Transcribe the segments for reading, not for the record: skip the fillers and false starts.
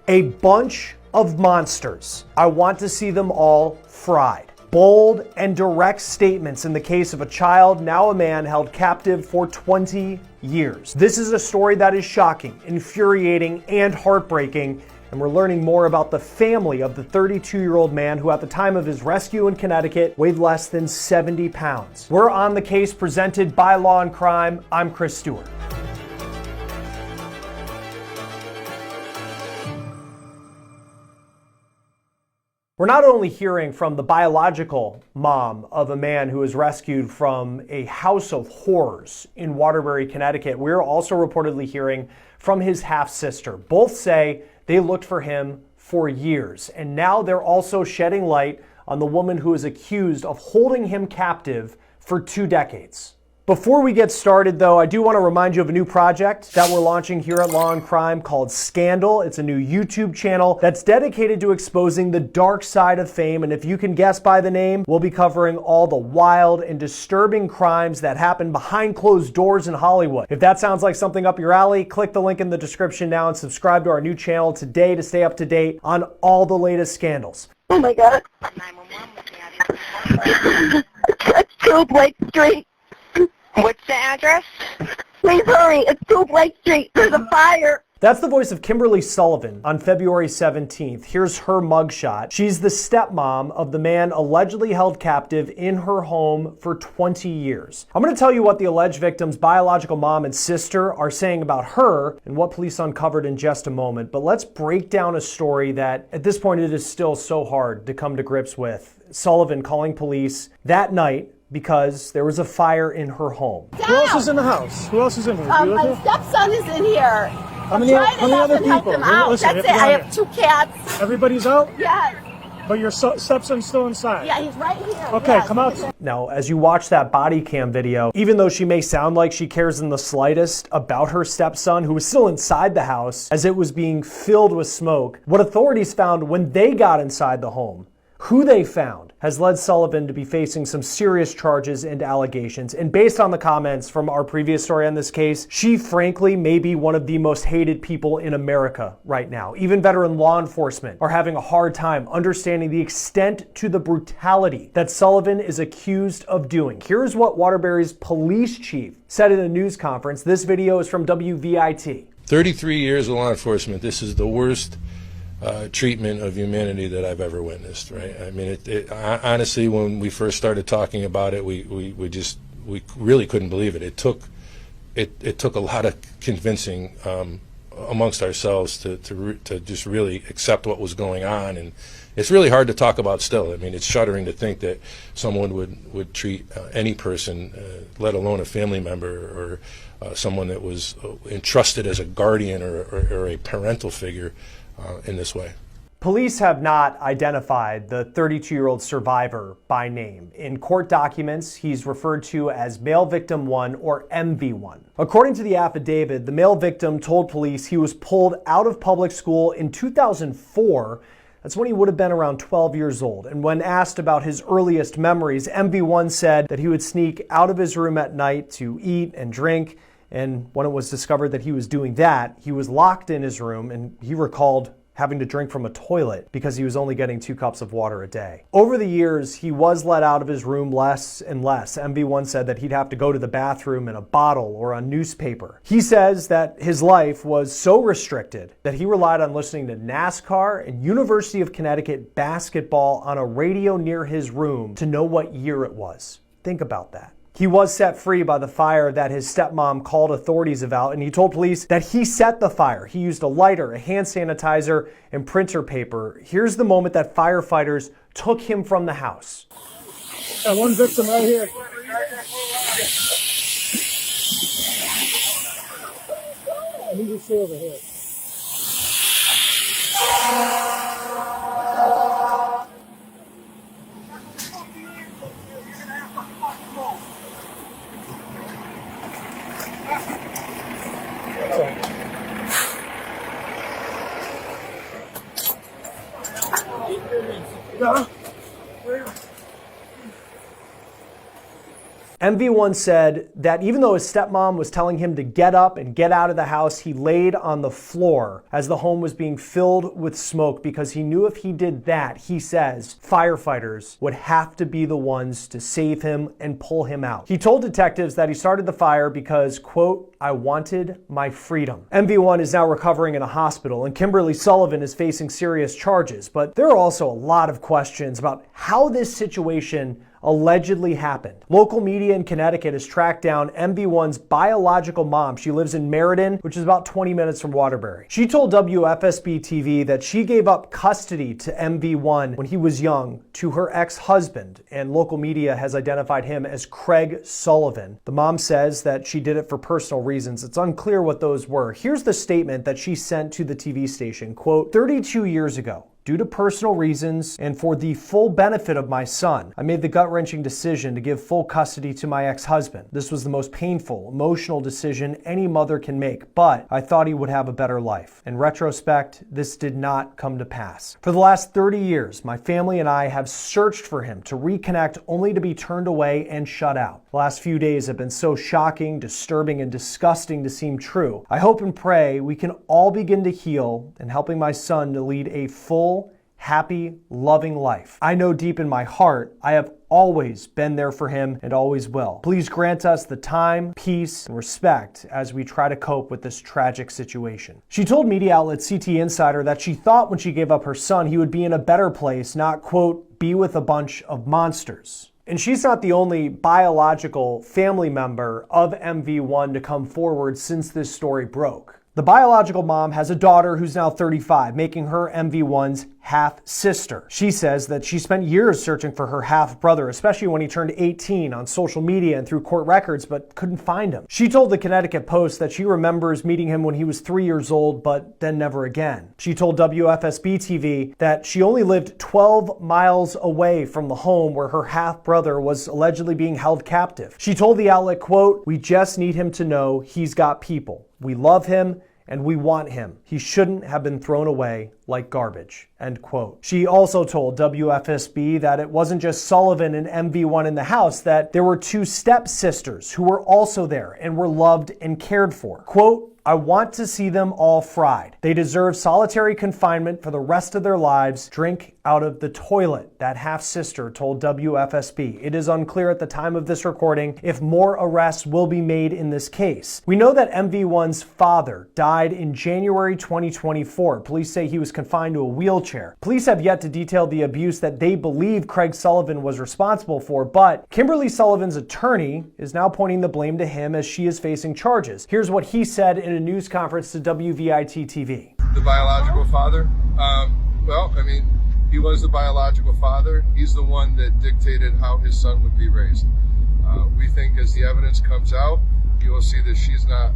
A bunch of monsters. I want to see them all fried. Bold and direct statements in the case of a child, now a man, held captive for 20 years. This is a story that is shocking, infuriating, and heartbreaking, and we're learning more about the family of the 32-year-old man who at the time of his rescue in Connecticut weighed less than 70 pounds. We're on the case presented by Law and Crime. I'm Chris Stewart. We're not only hearing from the biological mom of a man who was rescued from a house of horrors in Waterbury, Connecticut, we're also reportedly hearing from his half-sister. Both say they looked for him for years, and now they're also shedding light on the woman who is accused of holding him captive for 2 decades. Before we get started, though, I do want to remind you of a new project that we're launching here at Law and Crime called Scandal. It's a new YouTube channel that's dedicated to exposing the dark side of fame, and if you can guess by the name, we'll be covering all the wild and disturbing crimes that happen behind closed doors in Hollywood. If that sounds like something up your alley, click the link in the description now and subscribe to our new channel today to stay up to date on all the latest scandals. Oh my God. It's 2 Blake Street. What's the address? Please hurry. It's 2 Blake Street. There's a fire. That's the voice of Kimberly Sullivan on February 17th. Here's her mugshot. She's the stepmom of the man allegedly held captive in her home for 20 years. I'm going to tell you what the alleged victim's biological mom and sister are saying about her and what police uncovered in just a moment. But let's break down a story that at this point it is still so hard to come to grips with. Sullivan calling police that night because there was a fire in her home. Who else is in the house? Who else is in here? My stepson is in here. How many other people? Listen, That's it. I have 2 cats. Everybody's out? Yes. But your stepson's still inside? Yeah, he's right here. Okay, yes. come out. Now, as you watch that body cam video, even though she may sound like she cares in the slightest about her stepson, who was still inside the house as it was being filled with smoke, what authorities found when they got inside the home, who they found, has led Sullivan to be facing some serious charges and allegations. And based on the comments from our previous story on this case, she frankly may be one of the most hated people in America right now. Even veteran law enforcement are having a hard time understanding the extent to the brutality that Sullivan is accused of doing. Here's what Waterbury's police chief said in a news conference. This video is from WVIT. 33 years of law enforcement, this is the worst treatment of humanity that I've ever witnessed, right? I mean, honestly, when we first started talking about it, we really couldn't believe it. It took a lot of convincing amongst ourselves to just really accept what was going on, and it's really hard to talk about still. I mean, it's shuddering to think that someone would treat any person, let alone a family member or someone that was entrusted as a guardian or a parental figure in this way. Police have not identified the 32-year-old survivor by name. In court documents, he's referred to as male victim 1 or MV1. According to the affidavit, the male victim told police he was pulled out of public school in 2004. That's when he would have been around 12 years old. And when asked about his earliest memories, MV1 said that he would sneak out of his room at night to eat and drink. And when it was discovered that he was doing that, he was locked in his room, and he recalled having to drink from a toilet because he was only getting 2 cups of water a day. Over the years, he was let out of his room less and less. MV1 said that he'd have to go to the bathroom in a bottle or a newspaper. He says that his life was so restricted that he relied on listening to NASCAR and University of Connecticut basketball on a radio near his room to know what year it was. Think about that. He was set free by the fire that his stepmom called authorities about, and he told police that he set the fire. He used a lighter, a hand sanitizer, and printer paper. Here's the moment that firefighters took him from the house. Got one victim right here. Let me just see over here. MV1 said that even though his stepmom was telling him to get up and get out of the house, he laid on the floor as the home was being filled with smoke because he knew if he did that, he says, firefighters would have to be the ones to save him and pull him out. He told detectives that he started the fire because, quote, I wanted my freedom. MV1 is now recovering in a hospital, and Kimberly Sullivan is facing serious charges, but there are also a lot of questions about how this situation allegedly happened. Local media in Connecticut has tracked down MV1's biological mom. She lives in Meriden, which is about 20 minutes from Waterbury. She told WFSB TV that she gave up custody to MV1 when he was young to her ex-husband, and local media has identified him as Craig Sullivan. The mom says that she did it for personal reasons. It's unclear what those were. Here's the statement that she sent to the TV station, quote, 32 years ago, due to personal reasons and for the full benefit of my son, I made the gut-wrenching decision to give full custody to my ex-husband. This was the most painful, emotional decision any mother can make, but I thought he would have a better life. In retrospect, this did not come to pass. For the last 30 years, my family and I have searched for him to reconnect only to be turned away and shut out. The last few days have been so shocking, disturbing, and disgusting to seem true. I hope and pray we can all begin to heal and helping my son to lead a full, happy, loving life. I know deep in my heart, I have always been there for him and always will. Please grant us the time, peace, and respect as we try to cope with this tragic situation. She told media outlet CT Insider that she thought when she gave up her son, he would be in a better place, not, quote, be with a bunch of monsters. And she's not the only biological family member of MV1 to come forward since this story broke. The biological mom has a daughter who's now 35, making her MV1's half-sister. She says that she spent years searching for her half-brother, especially when he turned 18 on social media and through court records, but couldn't find him. She told the Connecticut Post that she remembers meeting him when he was 3 years old, but then never again. She told WFSB TV that she only lived 12 miles away from the home where her half-brother was allegedly being held captive. She told the outlet, quote, we just need him to know he's got people. We love him and we want him. He shouldn't have been thrown away like garbage, end quote. She also told WFSB that it wasn't just Sullivan and MV1 in the house, that there were two stepsisters who were also there and were loved and cared for. Quote, I want to see them all fried. They deserve solitary confinement for the rest of their lives. Drink out of the toilet, that half-sister told WFSB. It is unclear at the time of this recording if more arrests will be made in this case. We know that MV1's father died in January 2024. Police say he was confined to a wheelchair. Police have yet to detail the abuse that they believe Craig Sullivan was responsible for, but Kimberly Sullivan's attorney is now pointing the blame to him as she is facing charges. Here's what he said in a news conference to WVIT TV. The biological father? Well, I mean, he was the biological father. He's the one that dictated how his son would be raised. We think as the evidence comes out, you will see that she's not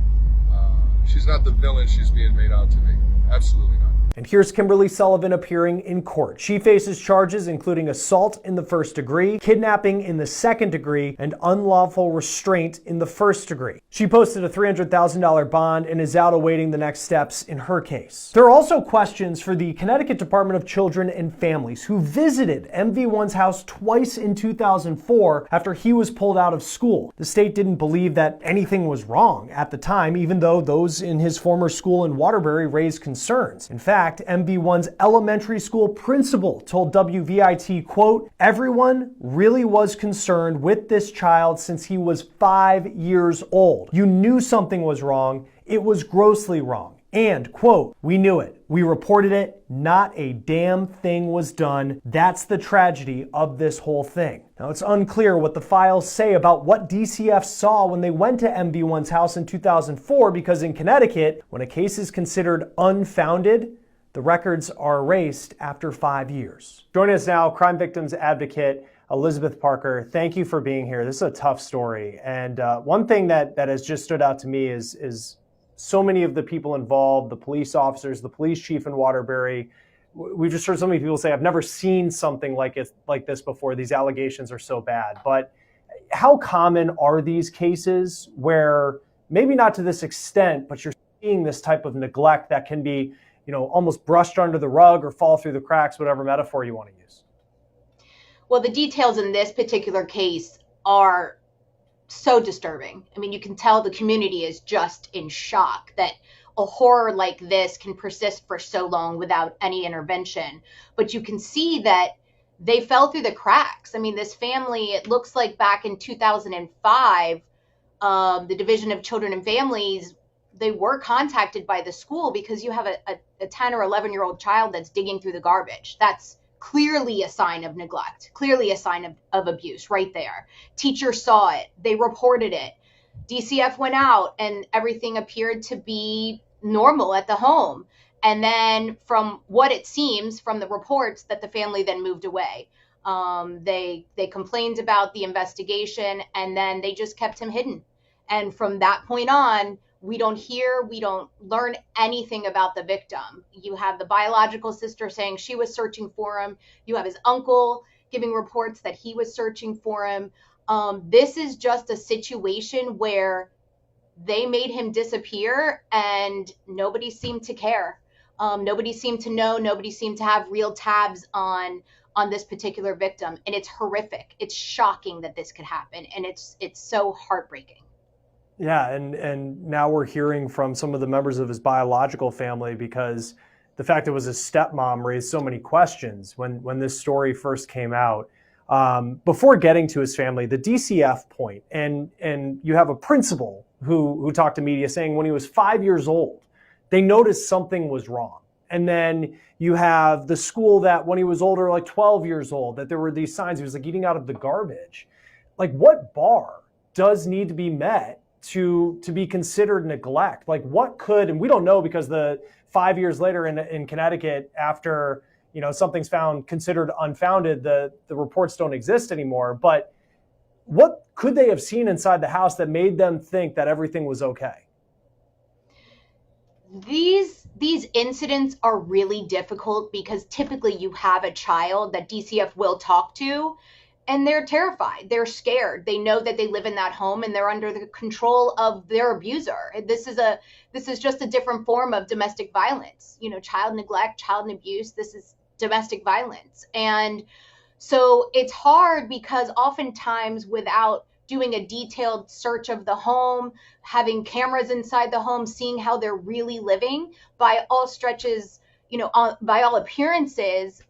the villain she's being made out to be. Absolutely not. And here's Kimberly Sullivan appearing in court. She faces charges including assault in the first degree, kidnapping in the second degree, and unlawful restraint in the first degree. She posted a $300,000 bond and is out awaiting the next steps in her case. There are also questions for the Connecticut Department of Children and Families, who visited MV1's house twice in 2004 after he was pulled out of school. The state didn't believe that anything was wrong at the time, even though those in his former school in Waterbury raised concerns. In fact, MV1's elementary school principal told WVIT, quote, everyone really was concerned with this child since he was 5 years old. You knew something was wrong. It was grossly wrong. And, quote, we knew it. We reported it. Not a damn thing was done. That's the tragedy of this whole thing. Now, it's unclear what the files say about what DCF saw when they went to MV1's house in 2004, because in Connecticut, when a case is considered unfounded, the records are erased after 5 years. Joining us now, crime victims advocate Elizabeth Parker. Thank you for being here. This is a tough story. And one thing that has just stood out to me is so many of the people involved, the police officers, the police chief in Waterbury. We've just heard so many people say, I've never seen something like this before. These allegations are so bad. But how common are these cases where, maybe not to this extent, but you're seeing this type of neglect that can be, almost brushed under the rug or fall through the cracks, whatever metaphor you want to use? Well, the details in this particular case are so disturbing. I mean, you can tell the community is just in shock that a horror like this can persist for so long without any intervention. But you can see that they fell through the cracks. I mean, this family, it looks like back in 2005, the Division of Children and Families, they were contacted by the school because you have a 10 or 11-year-old child that's digging through the garbage. That's clearly a sign of neglect, clearly a sign of abuse right there. Teachers saw it. They reported it. DCF went out and everything appeared to be normal at the home. And then from what it seems from the reports that the family then moved away. They complained about the investigation and then they just kept him hidden. And from that point on, we don't learn anything about the victim. You have the biological sister saying she was searching for him. You have his uncle giving reports that he was searching for him. This is just a situation where they made him disappear and nobody seemed to care. Nobody seemed to know. Nobody seemed to have real tabs on this particular victim. And it's horrific. It's shocking that this could happen. And it's so heartbreaking. Yeah, and now we're hearing from some of the members of his biological family because the fact it was his stepmom raised so many questions when this story first came out. Before getting to his family, the DCF point, and you have a principal who talked to media saying when he was 5 years old, they noticed something was wrong. And then you have the school that when he was older, like 12 years old, that there were these signs he was like eating out of the garbage. Like what bar does need to be met to be considered neglect? Like what could, and we don't know because the 5 years later in Connecticut, after something's found considered unfounded, the reports don't exist anymore. But what could they have seen inside the house that made them think that everything was okay? These incidents are really difficult because typically you have a child that DCF will talk to and they're terrified. They're scared. They know that they live in that home and they're under the control of their abuser. This is just a different form of domestic violence. Child neglect, child abuse, this is domestic violence. And so it's hard because oftentimes without doing a detailed search of the home, having cameras inside the home, seeing how they're really living, by all stretches, by all appearances,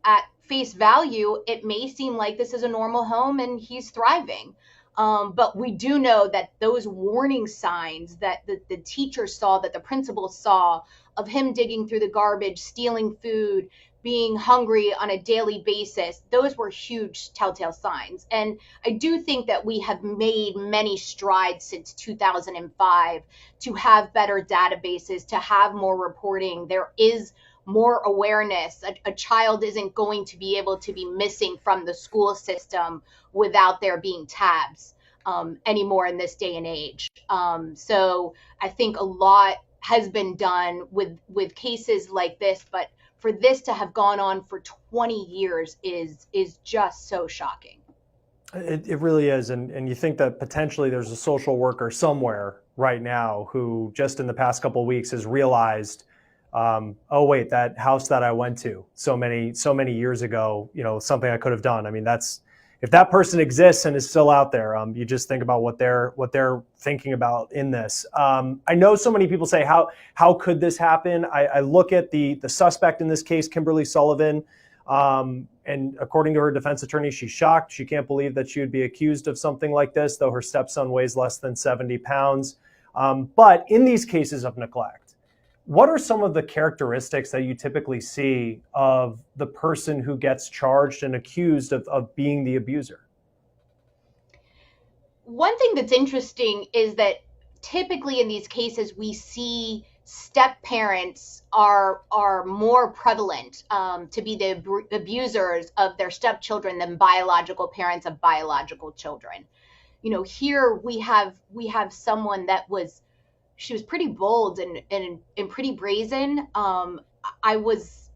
at face value, it may seem like this is a normal home and he's thriving. But we do know that those warning signs that the teachers saw, that the principal saw, of him digging through the garbage, stealing food, being hungry on a daily basis, those were huge telltale signs. And I do think that we have made many strides since 2005 to have better databases, to have more reporting. There is more awareness. A child isn't going to be able to be missing from the school system without there being tabs anymore in this day and age. So I think a lot has been done with cases like this, but for this to have gone on for 20 years is just so shocking. It really is. And you think that potentially there's a social worker somewhere right now who just in the past couple of weeks has realized, oh wait, that house that I went to so many years ago, something I could have done. I mean, if that person exists and is still out there, you just think about what they're thinking about in this. I know so many people say, how could this happen? I look at the suspect in this case, Kimberly Sullivan, and according to her defense attorney, she's shocked. She can't believe that she would be accused of something like this, though her stepson weighs less than 70 pounds. But in these cases of neglect, what are some of the characteristics that you typically see of the person who gets charged and accused of being the abuser? One thing that's interesting is that typically in these cases, we see step parents are more prevalent to be the abusers of their stepchildren than biological parents of biological children. Here we have someone that she was pretty bold and pretty brazen. I was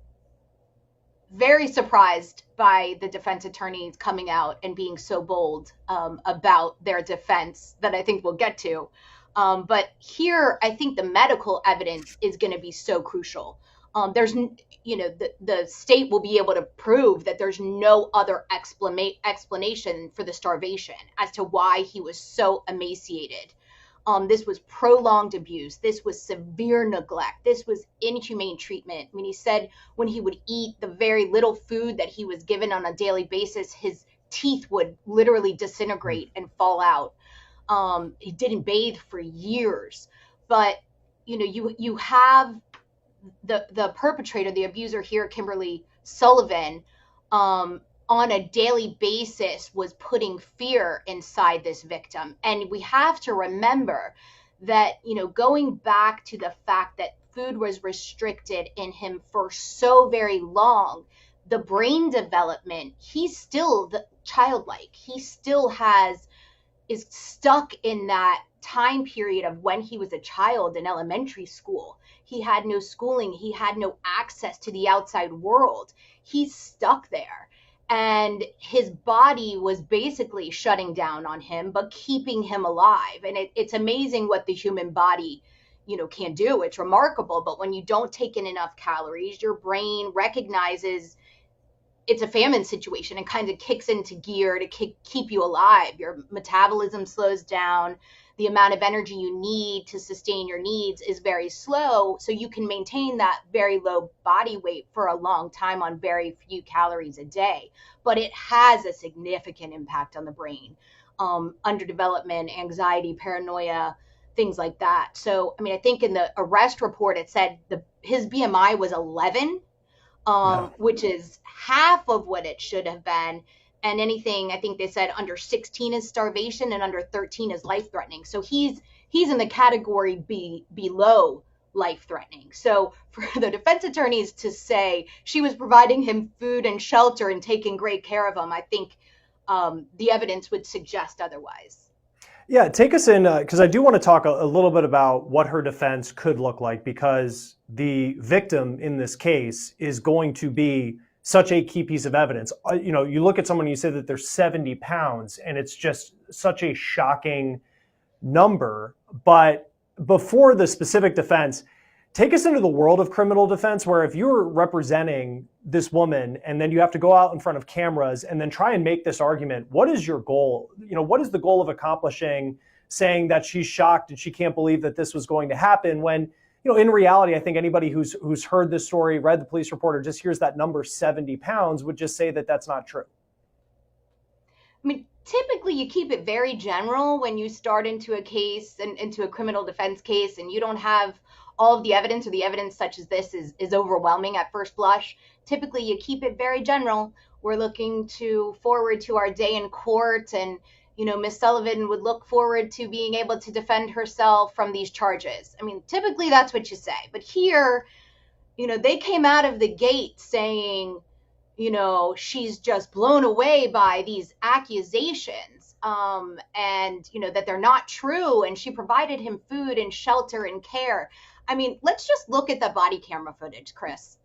very surprised by the defense attorneys coming out and being so bold about their defense that I think we'll get to. But here, I think the medical evidence is going to be so crucial. the state will be able to prove that there's no other explanation for the starvation as to why he was so emaciated. This was prolonged abuse. This was severe neglect. This was inhumane treatment. I mean, he said when he would eat the very little food that he was given on a daily basis, his teeth would literally disintegrate and fall out. He didn't bathe for years. But, you have the perpetrator, the abuser here, Kimberly Sullivan, on a daily basis was putting fear inside this victim. And we have to remember that, going back to the fact that food was restricted in him for so very long, the brain development, he's still childlike. He still is stuck in that time period of when he was a child in elementary school. He had no schooling. He had no access to the outside world. He's stuck there. And his body was basically shutting down on him, but keeping him alive. And it's amazing what the human body, can do. It's remarkable. But when you don't take in enough calories, your brain recognizes it's a famine situation and kind of kicks into gear to keep you alive. Your metabolism slows down. The amount of energy you need to sustain your needs is very slow. So you can maintain that very low body weight for a long time on very few calories a day. But it has a significant impact on the brain. Underdevelopment, anxiety, paranoia, things like that. So, I think in the arrest report, it said his BMI was 11, which is half of what it should have been. And anything, I think they said under 16 is starvation and under 13 is life-threatening. So he's in the category below life-threatening. So for the defense attorneys to say she was providing him food and shelter and taking great care of him, I think the evidence would suggest otherwise. Yeah, take us in, because I do want to talk a little bit about what her defense could look like, because the victim in this case is going to be such a key piece of evidence. You look at someone, you say that they're 70 pounds, and it's just such a shocking number. But before the specific defense, take us into the world of criminal defense, where if you're representing this woman and then you have to go out in front of cameras and then try and make this argument, what is your goal? What is the goal of accomplishing saying that she's shocked and she can't believe that this was going to happen when, in reality, I think anybody who's heard this story, read the police report, or just hears that number 70 pounds would just say that that's not true. Typically you keep it very general when you start into a case and into a criminal defense case, and you don't have all of the evidence, or the evidence such as this is overwhelming at first blush. Typically you keep it very general. We're looking forward to our day in court, and Ms. Sullivan would look forward to being able to defend herself from these charges. Typically that's what you say. But here, they came out of the gate saying, she's just blown away by these accusations, and, that they're not true. And she provided him food and shelter and care. Let's just look at the body camera footage, Chris.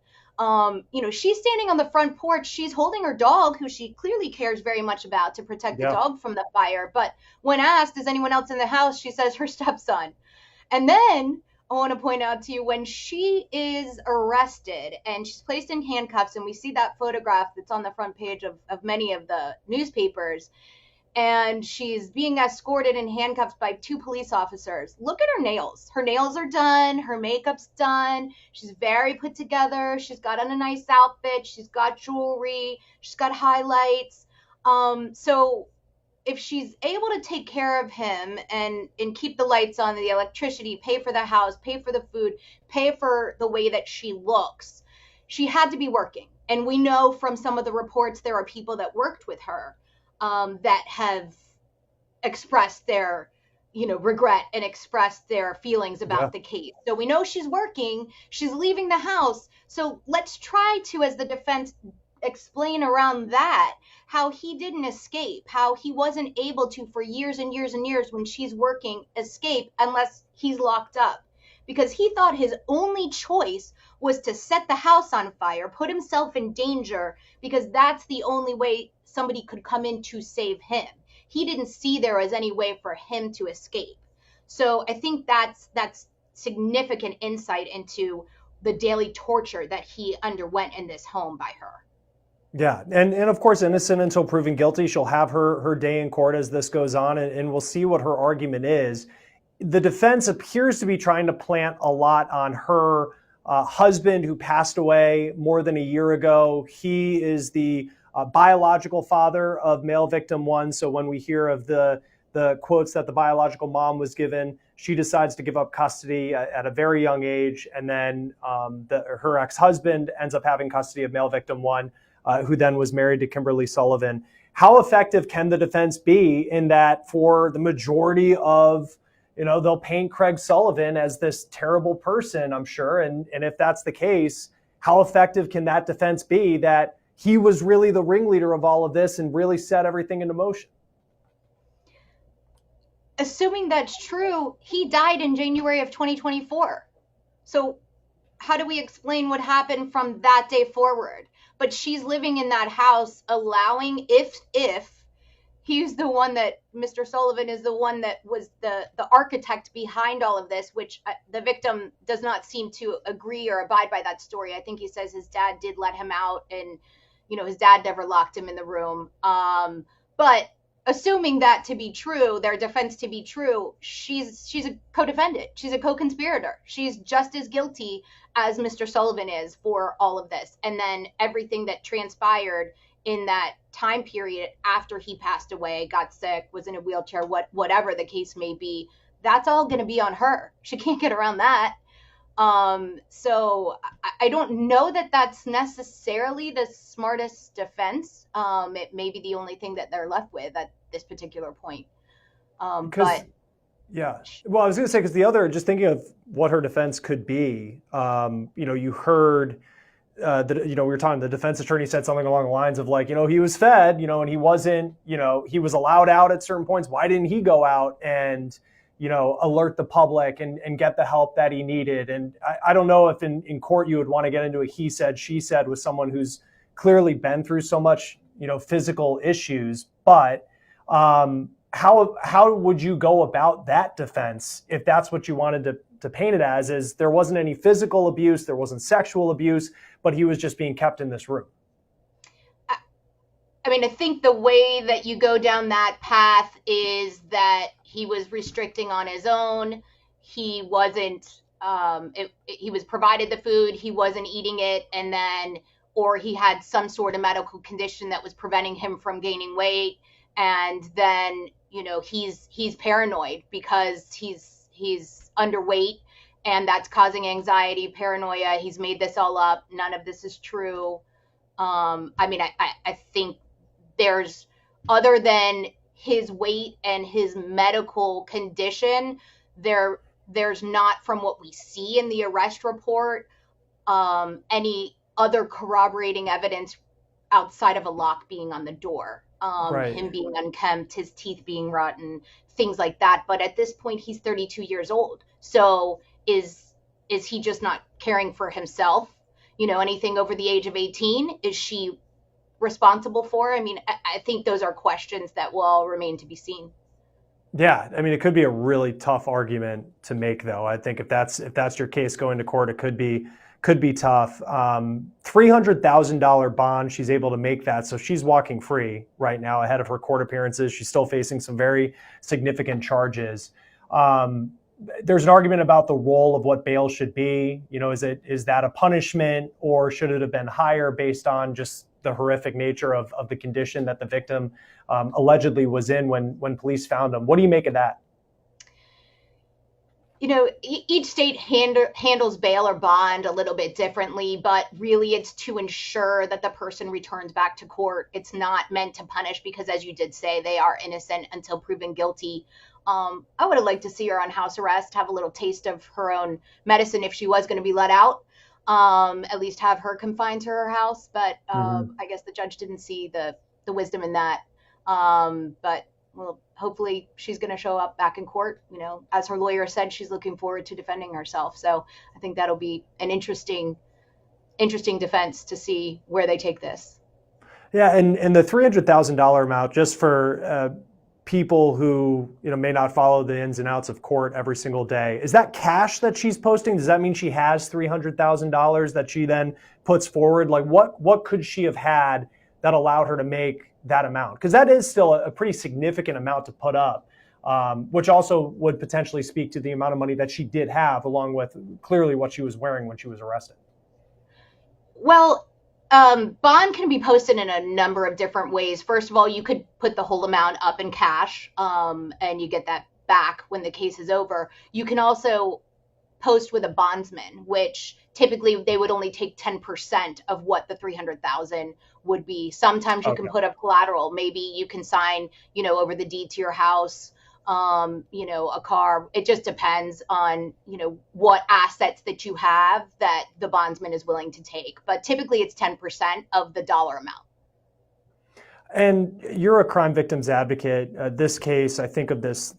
She's standing on the front porch. She's holding her dog, who she clearly cares very much about, to protect the dog from the fire. But when asked, is anyone else in the house, she says her stepson. And then I want to point out to you, when she is arrested and she's placed in handcuffs, and we see that photograph that's on the front page of many of the newspapers, and she's being escorted in handcuffs by 2 police officers. Look at her nails. Her nails are done. Her makeup's done. She's very put together. She's got on a nice outfit. She's got jewelry. She's got highlights. So if she's able to take care of him and keep the lights on, the electricity, pay for the house, pay for the food, pay for the way that she looks, she had to be working. And we know from some of the reports there are people that worked with her that have expressed their, regret and expressed their feelings about the case. So we know she's working, she's leaving the house. So let's try to, as the defense, explain around that, how he didn't escape, how he wasn't able to, for years and years and years when she's working, escape unless he's locked up. Because he thought his only choice was to set the house on fire, put himself in danger, because that's the only way somebody could come in to save him. He didn't see there as any way for him to escape. So I think that's significant insight into the daily torture that he underwent in this home by her. Yeah, and of course, innocent until proven guilty. She'll have her day in court as this goes on, and we'll see what her argument is. The defense appears to be trying to plant a lot on her husband who passed away more than a year ago. He is the biological father of male victim one. So when we hear of the quotes that the biological mom was given, she decides to give up custody at a very young age. And then her ex-husband ends up having custody of male victim one, who then was married to Kimberly Sullivan. How effective can the defense be in that for the majority of, they'll paint Craig Sullivan as this terrible person, I'm sure. And if that's the case, how effective can that defense be that he was really the ringleader of all of this and really set everything into motion? Assuming that's true, he died in January of 2024. So how do we explain what happened from that day forward? But she's living in that house, allowing, if he's the one that, Mr. Sullivan is the one that was the architect behind all of this, which the victim does not seem to agree or abide by that story. I think he says his dad did let him out, and, his dad never locked him in the room. But assuming that to be true, their defense to be true, she's a co-defendant. She's a co-conspirator. She's just as guilty as Mr. Sullivan is for all of this. And then everything that transpired in that time period after he passed away, got sick, was in a wheelchair, whatever the case may be, that's all going to be on her. She can't get around that. So I don't know that that's necessarily the smartest defense. It may be the only thing that they're left with at this particular point. Yeah. Well, I was going to say, because the other, just thinking of what her defense could be, you heard that, we were talking, the defense attorney said something along the lines of like, he was fed, and he wasn't, he was allowed out at certain points. Why didn't he go out and, alert the public and get the help that he needed? And I don't know if in court you would want to get into a he said, she said with someone who's clearly been through so much, physical issues. But how would you go about that defense if that's what you wanted to paint it as, is there wasn't any physical abuse, there wasn't sexual abuse, but he was just being kept in this room? I mean, I think the way that you go down that path is that he was restricting on his own. He wasn't, he was provided the food, he wasn't eating it, and then, or he had some sort of medical condition that was preventing him from gaining weight. And then, he's paranoid because he's underweight, and that's causing anxiety, paranoia. He's made this all up. None of this is true. I think there's, other than his weight and his medical condition, there's not, from what we see in the arrest report, any other corroborating evidence outside of a lock being on the door, right. Him being unkempt, his teeth being rotten, things like that. But at this point, he's 32 years old. So is he just not caring for himself? Anything over the age of 18, is she responsible for? I mean, I think those are questions that will all remain to be seen. Yeah, I mean, it could be a really tough argument to make, though. I think if that's your case going to court, it could be tough. $300,000 bond, she's able to make that, so she's walking free right now ahead of her court appearances. She's still facing some very significant charges. There's an argument about the role of what bail should be. Is that a punishment, or should it have been higher based on just the horrific nature of the condition that the victim allegedly was in when police found him? What do you make of that? Each state handles bail or bond a little bit differently, but really it's to ensure that the person returns back to court. It's not meant to punish, because, as you did say, they are innocent until proven guilty. I would have liked to see her on house arrest, have a little taste of her own medicine if she was going to be let out. At least have her confined to her house. But I guess the judge didn't see the wisdom in that. But well, hopefully she's going to show up back in court. As her lawyer said, she's looking forward to defending herself. So I think that'll be an interesting defense to see where they take this. Yeah, and the $300,000 amount, just for people who, may not follow the ins and outs of court every single day. Is that cash that she's posting? Does that mean she has $300,000 that she then puts forward? Like what could she have had that allowed her to make that amount? Because that is still a pretty significant amount to put up, which also would potentially speak to the amount of money that she did have, along with clearly what she was wearing when she was arrested. Well, bond can be posted in a number of different ways. First of all, you could put the whole amount up in cash, and you get that back when the case is over. You can also post with a bondsman, which typically they would only take 10% of what the $300,000 would be. Sometimes you can put up collateral. Maybe you can sign, over the deed to your house, a car. It just depends on, what assets that you have that the bondsman is willing to take. But typically it's 10% of the dollar amount. And you're a crime victims advocate. This case, I think of this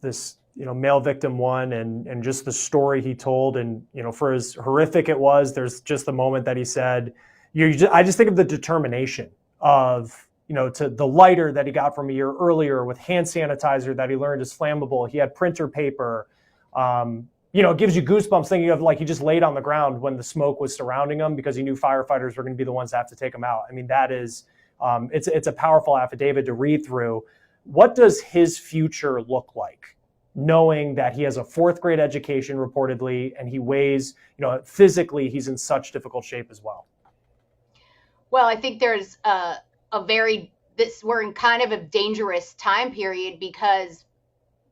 male victim one and just the story he told. And, for as horrific it was, there's just the moment that he said, I just think of the determination of, to the lighter that he got from a year earlier with hand sanitizer that he learned is flammable. He had printer paper. It gives you goosebumps thinking of like he just laid on the ground when the smoke was surrounding him because he knew firefighters were going to be the ones that have to take him out. I mean, that is, it's a powerful affidavit to read through. What does his future look like, knowing that he has a 4th grade education reportedly, and he weighs, physically, he's in such difficult shape as well? Well, I think there's we're in kind of a dangerous time period because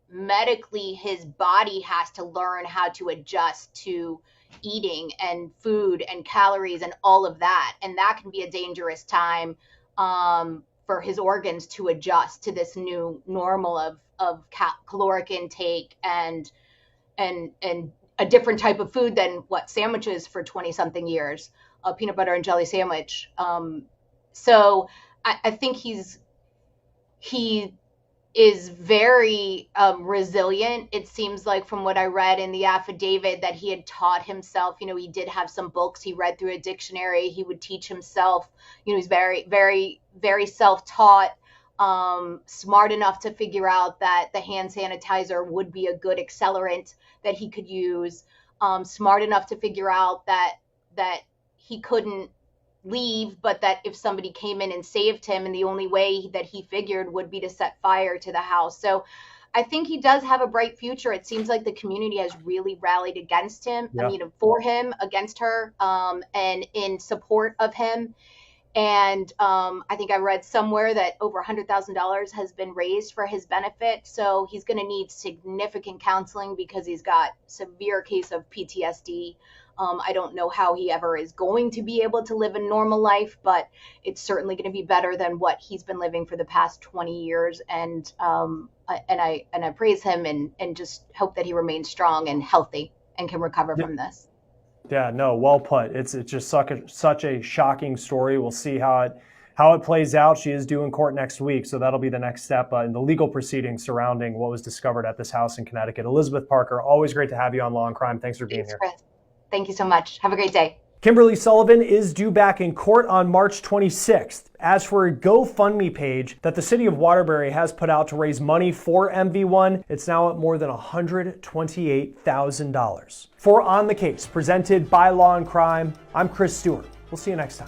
medically his body has to learn how to adjust to eating and food and calories and all of that. And that can be a dangerous time for his organs to adjust to this new normal of caloric intake and a different type of food than what sandwiches for 20 something years, a peanut butter and jelly sandwich. So I think he is very resilient. It seems like from what I read in the affidavit that he had taught himself, he did have some books. He read through a dictionary. He would teach himself. He's very, very, very self-taught, smart enough to figure out that the hand sanitizer would be a good accelerant that he could use, smart enough to figure out that he couldn't leave, but that if somebody came in and saved him, and the only way that he figured would be to set fire to the house. So I think he does have a bright future. It seems like the community has really rallied against him, for him, against her, and in support of him. And I think I read somewhere that over $100,000 has been raised for his benefit. So he's going to need significant counseling because he's got severe case of PTSD. I don't know how he ever is going to be able to live a normal life, but it's certainly going to be better than what he's been living for the past 20 years. And I praise him and just hope that he remains strong and healthy and can recover from this. Yeah, no, well put. It's just such a shocking story. We'll see how it plays out. She is due in court next week, so that'll be the next step in the legal proceedings surrounding what was discovered at this house in Connecticut. Elizabeth Parker, always great to have you on Law and Crime. Thanks for being here. Chris. Thank you so much. Have a great day. Kimberly Sullivan is due back in court on March 26th. As for a GoFundMe page that the city of Waterbury has put out to raise money for MV1, it's now at more than $128,000. For On the Case, presented by Law and Crime, I'm Chris Stewart. We'll see you next time.